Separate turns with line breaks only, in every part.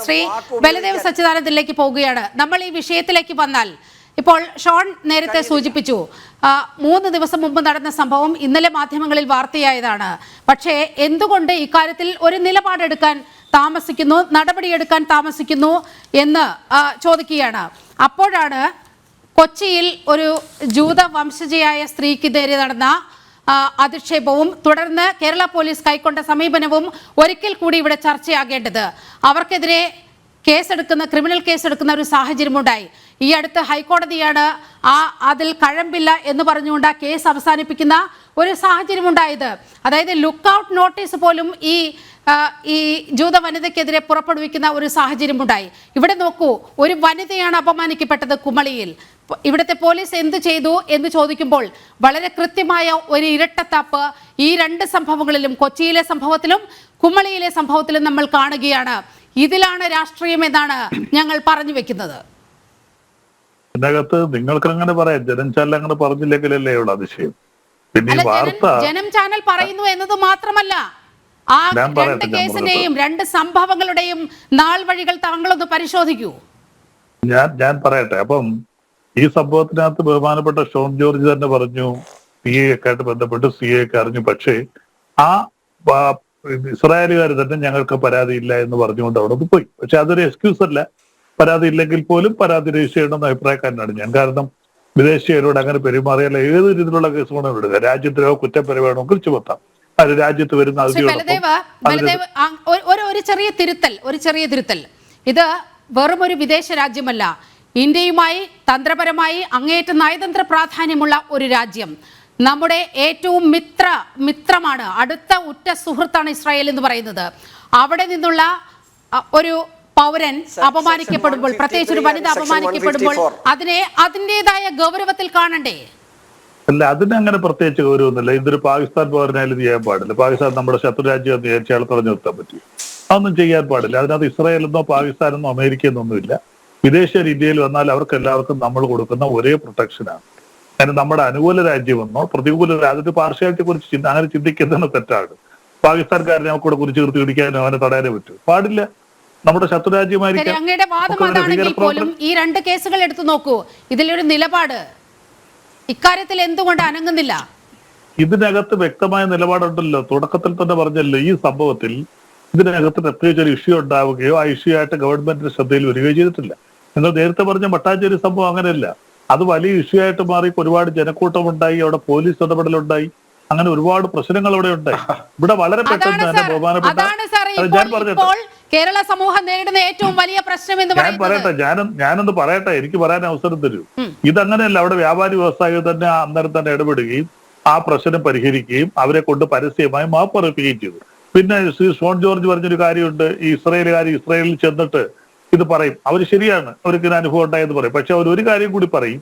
ശ്രീ ബലദേവ് സച്ചിദാനന്ദനിലേക്ക് പോവുകയാണ്. നമ്മൾ ഈ വിഷയത്തിലേക്ക് വന്നാൽ ഇപ്പോൾ ഷോൺ നേരത്തെ സൂചിപ്പിച്ചു 3 ദിവസം മുമ്പ് നടന്ന സംഭവം ഇന്നലെ മാധ്യമങ്ങളിൽ വാർത്തയായതാണ്. പക്ഷേ എന്തുകൊണ്ട് ഇക്കാര്യത്തിൽ ഒരു നിലപാടെടുക്കാൻ താമസിക്കുന്നു, നടപടിയെടുക്കാൻ താമസിക്കുന്നു എന്ന് ചോദിക്കുകയാണ്. അപ്പോഴാണ് കൊച്ചിയിൽ ഒരു ജൂത വംശജയായ സ്ത്രീക്ക് നേരെ നടന്ന അധിക്ഷേപവും തുടർന്ന് കേരള പോലീസ് കൈക്കൊണ്ട സമീപനവും ഒരിക്കൽ കൂടി ഇവിടെ ചർച്ചയാകേണ്ടത്. അവർക്കെതിരെ ക്രിമിനൽ കേസെടുക്കുന്ന ഒരു സാഹചര്യമുണ്ടായി. ഈ അടുത്ത് ഹൈക്കോടതിയാണ് അതിൽ കഴമ്പില്ല എന്ന് പറഞ്ഞുകൊണ്ട് ആ കേസ് അവസാനിപ്പിക്കുന്ന ഒരു സാഹചര്യമുണ്ടായത്. അതായത് ലുക്ക് ഔട്ട് നോട്ടീസ് പോലും ഈ ജൂത വനിതയ്ക്കെതിരെ പുറപ്പെടുവിക്കുന്ന ഒരു സാഹചര്യമുണ്ടായി. ഇവിടെ നോക്കൂ, ഒരു വനിതയാണ് അപമാനിക്കപ്പെട്ടത് കുമളിയിൽ. ഇവിടുത്തെ പോലീസ് എന്ത് ചെയ്തു എന്ന് ചോദിക്കുമ്പോൾ വളരെ കൃത്യമായ ഒരു ഇരട്ടത്താപ്പ് ഈ 2 സംഭവങ്ങളിലും, കൊച്ചിയിലെ സംഭവത്തിലും കുമളിയിലെ സംഭവത്തിലും നമ്മൾ കാണുകയാണ്. ഇതിലാണ് രാഷ്ട്രീയം എന്നാണ് ഞങ്ങൾ പറഞ്ഞു വെക്കുന്നത്.
ഇതിനകത്ത് നിങ്ങൾക്ക് അങ്ങനെ പറയാം, ജനം ചാനൽ അങ്ങനെ പറഞ്ഞില്ലെങ്കിലല്ലേ ഉള്ള അതിശയം. പിന്നെ ഈ വാർത്ത
ജനം ചാനൽ പറയുന്നു എന്നത് മാത്രമല്ല, ആ 2 കേസിന്റെയും 2 സംഭവങ്ങളുടെയും നാൾ വഴികൾ താങ്കളൊന്ന് പരിശോധിക്കൂ.
ഞാൻ പറയട്ടെ. അപ്പം ഈ സംഭവത്തിനകത്ത് ബഹുമാനപ്പെട്ട ഷോൺ ജോർജ് തന്നെ പറഞ്ഞു CA ഒക്കെ ആയിട്ട് ബന്ധപ്പെട്ട് CA ഒക്കെ അറിഞ്ഞു. പക്ഷേ ആ ഇസ്രായേലുകാർ തന്നെ ഞങ്ങൾക്ക് പരാതിയില്ല എന്ന് പറഞ്ഞുകൊണ്ട് അവിടെ പോയി. പക്ഷെ അതൊരു എക്സ്ക്യൂസ് അല്ല. പരാതി ഇല്ലെങ്കിൽ പോലും പരാതി രജിസ്റ്റർ ചെയ്യണമെന്ന അഭിപ്രായക്കാരനാണ് ഞാൻ. കാരണം വിദേശീയരോട് അങ്ങനെ പെരുമാറിയാൽ ഏത് രീതിയിലുള്ള കേസ് വേണം എടുക്കുക. രാജ്യദ്രോഹ കുറ്റപ്പര വേണമെങ്കിൽ ചുമത്താം. അത് രാജ്യത്ത് വരുന്ന
ഒരു ചെറിയ തിരുത്തൽ. ഇത് വെറും ഒരു വിദേശ രാജ്യമല്ല. ഇന്ത്യയുമായി തന്ത്രപരമായി അങ്ങേയറ്റം നയതന്ത്ര പ്രാധാന്യമുള്ള ഒരു രാജ്യം. നമ്മുടെ ഏറ്റവും മിത്രമാണ്, അടുത്ത ഉറ്റ സുഹൃത്താണ് ഇസ്രായേൽ എന്ന് പറയുന്നത്. അവിടെ നിന്നുള്ള ഒരു പൗരൻ അപമാനിക്കപ്പെടുമ്പോൾ, പ്രത്യേകിച്ച് ഒരു വനിത അപമാനിക്കപ്പെടുമ്പോൾ അതിനെ അതിൻ്റെതായ ഗൗരവത്തിൽ കാണണ്ടേ?
അല്ല, അതിനങ്ങനെ പ്രത്യേകിച്ച് ഗൗരവമൊന്നുമില്ല. ഇതൊരു പാകിസ്ഥാൻ പൗരനായാലും ചെയ്യാൻ പാടില്ല. പാകിസ്ഥാൻ നമ്മുടെ ശത്രു രാജ്യം വിചാരിച്ച് അയാൾ പറഞ്ഞു നിർത്താൻ പറ്റും? അതൊന്നും ചെയ്യാൻ പാടില്ല. അതിനകത്ത് ഇസ്രായേലെന്നോ പാകിസ്ഥാനെന്നോ അമേരിക്കയെന്നൊന്നുമില്ല. വിദേശീയർ ഇന്ത്യയിൽ വന്നാൽ അവർക്ക് എല്ലാവർക്കും നമ്മൾ കൊടുക്കുന്ന ഒരേ പ്രൊട്ടക്ഷനാണ്. കാരണം നമ്മുടെ അനുകൂല രാജ്യമെന്നോ പ്രതികൂല രാജ്യത്തെ പാർഷ്യാലിറ്റിയെ കുറിച്ച് അങ്ങനെ ചിന്തിക്കുന്നത് തെറ്റാണ്. പാകിസ്ഥാൻകാരനെ നമുക്കിവിടെ കുറിച്ച് നിർത്തി പിടിക്കാനോ അവനെ തടയാനേ പറ്റൂ? പാടില്ല. നമ്മുടെ ശത്രു രാജ്യമായിരിക്കും.
അങ്ങയുടെ വാദം അതാണെങ്കിൽ പോലും ഈ 2 കേസുകൾ എടുത്തു നോക്കൂ. ഇതിലൊരു നിലപാട് ഇക്കാര്യത്തിൽ എന്തുകൊണ്ട് അനങ്ങുന്നില്ല?
ഇതിനകത്ത് വ്യക്തമായ നിലപാടുണ്ടല്ലോ. തുടക്കത്തിൽ തന്നെ പറഞ്ഞല്ലോ, ഈ സംഭവത്തിൽ ഇതിനകത്ത് പ്രത്യേകിച്ച് ഒരു ഇഷ്യൂ ഉണ്ടാവുകയോ ആ ഇഷ്യൂ ആയിട്ട് ഗവൺമെന്റിന്റെ ശ്രദ്ധയിൽ വരികയോ ചെയ്തിട്ടില്ല. നിങ്ങൾ നേരത്തെ പറഞ്ഞ മട്ടാഞ്ചേരി സംഭവം അങ്ങനെയല്ല. അത് വലിയ ഇഷ്യൂ ആയിട്ട് മാറി ഒരുപാട് ജനക്കൂട്ടമുണ്ടായി, അവിടെ പോലീസ് ഇടപെടലുണ്ടായി, അങ്ങനെ ഒരുപാട് പ്രശ്നങ്ങൾ അവിടെ ഉണ്ടായി. ഇവിടെ വളരെ പെട്ടെന്ന് തന്നെ ബഹുമാനപ്പെട്ട ഞാൻ പറഞ്ഞിട്ട്
കേരള സമൂഹം നേരിടുന്ന ഏറ്റവും വലിയ പ്രശ്നം എന്ന്
ഞാൻ പറയട്ടെ, ഞാനൊന്ന് പറയട്ടെ, എനിക്ക് പറയാൻ അവസരം തരൂ. ഇതങ്ങനെയല്ല. അവിടെ വ്യാപാരി വ്യവസായികൾ തന്നെ അന്നേരം തന്നെ ഇടപെടുകയും ആ പ്രശ്നം പരിഹരിക്കുകയും അവരെ കൊണ്ട് പരസ്യമായി മാപ്പ് പറയിപ്പിക്കുകയും ചെയ്തു. പിന്നെ ശ്രീ ഷോൺ ജോർജ് പറഞ്ഞൊരു കാര്യമുണ്ട്, ഈ ഇസ്രായേലിൽ ചെന്നിട്ട് ഇത് പറയും. അവർ ശരിയാണ്, അവർക്ക് ഇങ്ങനെ അനുഭവം ഉണ്ടായെന്ന് പറയും. പക്ഷെ അവർ ഒരു കാര്യം കൂടി പറയും,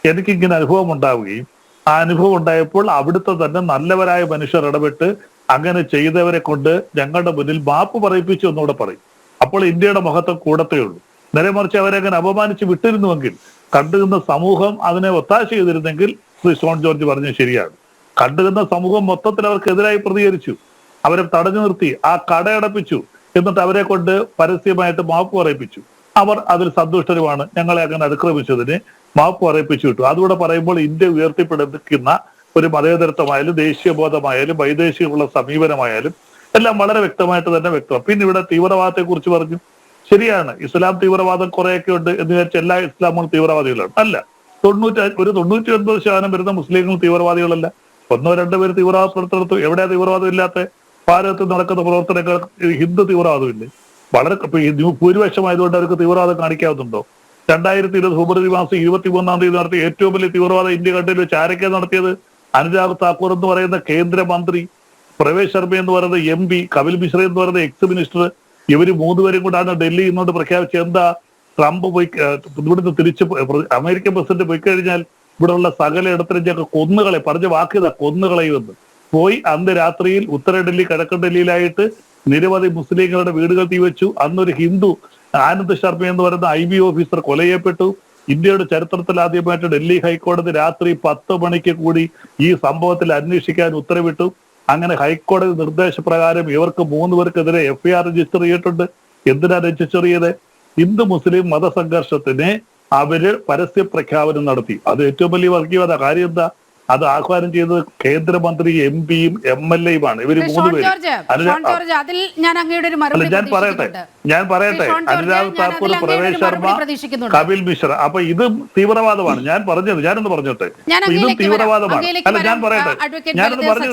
എനിക്കിങ്ങനെ അനുഭവം ഉണ്ടാവുകയും ആ അനുഭവം ഉണ്ടായപ്പോൾ അവിടുത്തെ തന്നെ നല്ലവരായ മനുഷ്യർ ഇടപെട്ട് അങ്ങനെ ചെയ്തവരെ കൊണ്ട് ഞങ്ങളുടെ മുന്നിൽ മാപ്പ് പറയിപ്പിച്ചു എന്നൂടെ പറയും. അപ്പോൾ ഇന്ത്യയുടെ മഹത്വം കൂടത്തേ ഉള്ളൂ. നേരെ മറിച്ച് അവരെ അങ്ങനെ അപമാനിച്ച് വിട്ടിരുന്നുവെങ്കിൽ, കണ്ടുകിന്ന സമൂഹം അതിനെ ഒത്താശ ചെയ്തിരുന്നെങ്കിൽ ശ്രീ ഷോൺ ജോർജ് പറഞ്ഞത് ശരിയാണ്. കണ്ടുകിന്ന സമൂഹം മൊത്തത്തിൽ അവർക്കെതിരായി പ്രതികരിച്ചു, അവരെ തടഞ്ഞു നിർത്തി, ആ കടയടപ്പിച്ചു, എന്നിട്ട് അവരെ കൊണ്ട് പരസ്യമായിട്ട് മാപ്പ് പറയിപ്പിച്ചു. അവർ അതിൽ സന്തുഷ്ടരുമാണ്. ഞങ്ങളെ അങ്ങനെ അതിക്രമിച്ചതിന് മാപ്പ് പറയിപ്പിച്ചു വിട്ടു. അതുകൂടെ പറയുമ്പോൾ ഇന്ത്യ ഉയർത്തിപ്പിടിക്കുന്ന ഒരു മതേതരത്വമായാലും ദേശീയബോധമായാലും വൈദേശികമുള്ള സമീപനമായാലും എല്ലാം വളരെ വ്യക്തമായിട്ട് തന്നെ വ്യക്തമാണ്. പിന്നെ ഇവിടെ തീവ്രവാദത്തെ കുറിച്ച് പറഞ്ഞു. ശരിയാണ്, ഇസ്ലാം തീവ്രവാദം കുറെയൊക്കെ ഉണ്ട് എന്ന് വിചാരിച്ച എല്ലാ ഇസ്ലാമുകളും തീവ്രവാദികളാണ്? അല്ല. 99% വരുന്ന മുസ്ലിങ്ങൾ തീവ്രവാദികളല്ല. 1-2 പേര് തീവ്രവാദ പ്രവർത്തനത്തിൽ. എവിടെയാ തീവ്രവാദം ഇല്ലാത്ത? ഭാരതത്തിൽ നടക്കുന്ന പ്രവർത്തനങ്ങൾ ഹിന്ദു തീവ്രവാദമില്ലേ? വളരെ ഭൂരിപക്ഷമായതുകൊണ്ട് അവർക്ക് തീവ്രവാദം കാണിക്കാവുന്നുണ്ടോ? 2020 ഫെബ്രുവരി മാസം 23-ാം തീയതി നടത്തിയ ഏറ്റവും വലിയ തീവ്രവാദം ഇന്ത്യ കണ്ടതിൽ വെച്ച് ആരൊക്കെയാണ് നടത്തിയത്? അനുരാഗ് താക്കൂർ എന്ന് പറയുന്ന കേന്ദ്രമന്ത്രി, പ്രവേശ് ശർമ്മ എന്ന് പറയുന്ന MP, കപിൽ മിശ്ര എന്ന് പറയുന്ന എക്സ് മിനിസ്റ്റർ, ഇവര് 3 പേരും കൂടാണ് ഡൽഹി ഇന്നോട്ട് പ്രഖ്യാപിച്ചത്. എന്താ? ട്രംപ് പോയി ഇവിടുന്ന് തിരിച്ച് അമേരിക്കൻ പ്രസിഡന്റ് പോയി കഴിഞ്ഞാൽ ഇവിടെയുള്ള സകല ഇടത്തിലും കൊന്നുകളെ പറഞ്ഞ വാക്കിയതാ, കൊന്നുകളയുമെന്ന്. പോയി അന്ന് രാത്രിയിൽ ഉത്തര ഡൽഹി, കിഴക്കൻ ഡൽഹിയിലായിട്ട് നിരവധി മുസ്ലിങ്ങളുടെ വീടുകൾ തീവച്ചു. അന്നൊരു ഹിന്ദു ആനന്ദ് ശർമ്മ എന്ന് പറയുന്ന IB ഓഫീസർ കൊല ചെയ്യപ്പെട്ടു. ഇന്ത്യയുടെ ചരിത്രത്തിൽ ആദ്യമായിട്ട് ഡൽഹി ഹൈക്കോടതി രാത്രി 10 മണിക്ക് കൂടി ഈ സംഭവത്തിൽ അന്വേഷിക്കാൻ ഉത്തരവിട്ടു. അങ്ങനെ ഹൈക്കോടതി നിർദ്ദേശപ്രകാരം ഇവർക്ക് 3 പേർക്കെതിരെ FIR രജിസ്റ്റർ ചെയ്തിട്ടുണ്ട്. എന്തിനാ രജിസ്റ്ററിയത്? ഹിന്ദു മുസ്ലിം മതസംഘർഷത്തിന് അവര് പരസ്യ പ്രഖ്യാപനം നടത്തി. അത് ഏറ്റവും വലിയ വർഗീയത. കാര്യം എന്താ? അത് ആഹ്വാനം ചെയ്തത് കേന്ദ്രമന്ത്രി, എം പിയും MLA-യുമാണ്. ഇവര് മൂന്ന് പേര്.
അതിൽ ഞാൻ അങ്ങയുടെ ഒരു മറുപടി
ഞാൻ പറയട്ടെ അനുരാഗ് താക്കൂർ, പ്രവേശ് ശർമ്മ, കപിൽ മിശ്ര. അപ്പൊ ഇത് തീവ്രവാദമാണ്. ഞാനൊന്ന് പറഞ്ഞോട്ടെ, ഇതും തീവ്രവാദമാണ്. അല്ല, ഞാൻ പറയട്ടെ, ഞാനൊന്ന് പറഞ്ഞു.